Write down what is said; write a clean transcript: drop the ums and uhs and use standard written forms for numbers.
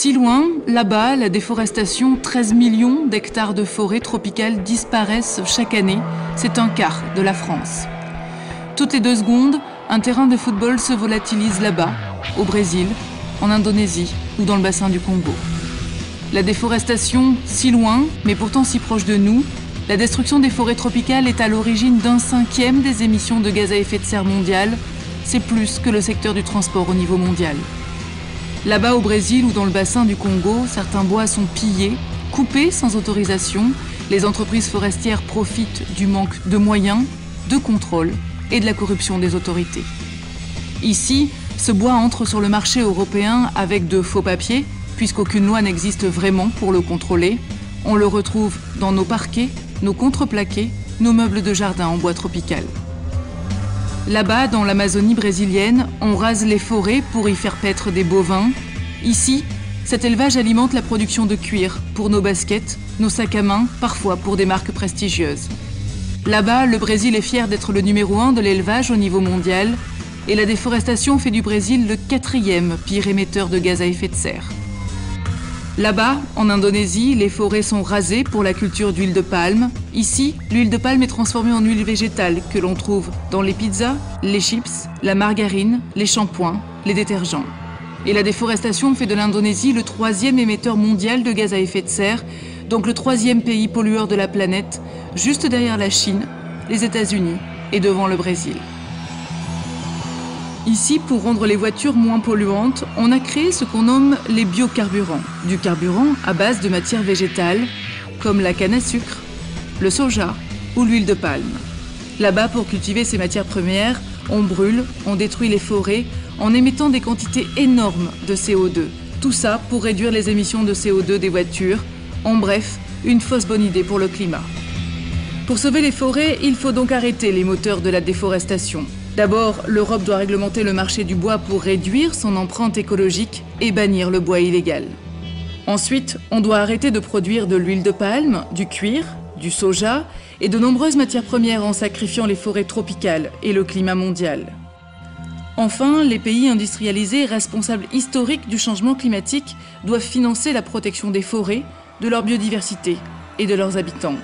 Si loin, là-bas, la déforestation, 13 millions d'hectares de forêts tropicales disparaissent chaque année. C'est un quart de la France. Toutes les 2 secondes, un terrain de football se volatilise là-bas, au Brésil, en Indonésie ou dans le bassin du Congo. La déforestation, si loin, mais pourtant si proche de nous, la destruction des forêts tropicales est à l'origine d'1/5 des émissions de gaz à effet de serre mondiales. C'est plus que le secteur du transport au niveau mondial. Là-bas au Brésil ou dans le bassin du Congo, certains bois sont pillés, coupés sans autorisation. Les entreprises forestières profitent du manque de moyens, de contrôle et de la corruption des autorités. Ici, ce bois entre sur le marché européen avec de faux papiers, puisqu'aucune loi n'existe vraiment pour le contrôler. On le retrouve dans nos parquets, nos contreplaqués, nos meubles de jardin en bois tropical. Là-bas, dans l'Amazonie brésilienne, on rase les forêts pour y faire paître des bovins. Ici, cet élevage alimente la production de cuir pour nos baskets, nos sacs à main, parfois pour des marques prestigieuses. Là-bas, le Brésil est fier d'être le numéro 1 de l'élevage au niveau mondial et la déforestation fait du Brésil le 4e pire émetteur de gaz à effet de serre. Là-bas, en Indonésie, les forêts sont rasées pour la culture d'huile de palme. Ici, l'huile de palme est transformée en huile végétale que l'on trouve dans les pizzas, les chips, la margarine, les shampoings, les détergents. Et la déforestation fait de l'Indonésie le 3e émetteur mondial de gaz à effet de serre, donc le 3e pays pollueur de la planète, juste derrière la Chine, les États-Unis et devant le Brésil. Ici, pour rendre les voitures moins polluantes, on a créé ce qu'on nomme les biocarburants. Du carburant à base de matières végétales, comme la canne à sucre, le soja ou l'huile de palme. Là-bas, pour cultiver ces matières premières, on brûle, on détruit les forêts en émettant des quantités énormes de CO2. Tout ça pour réduire les émissions de CO2 des voitures. En bref, une fausse bonne idée pour le climat. Pour sauver les forêts, il faut donc arrêter les moteurs de la déforestation. D'abord, l'Europe doit réglementer le marché du bois pour réduire son empreinte écologique et bannir le bois illégal. Ensuite, on doit arrêter de produire de l'huile de palme, du cuir, du soja et de nombreuses matières premières en sacrifiant les forêts tropicales et le climat mondial. Enfin, les pays industrialisés responsables historiques du changement climatique doivent financer la protection des forêts, de leur biodiversité et de leurs habitants.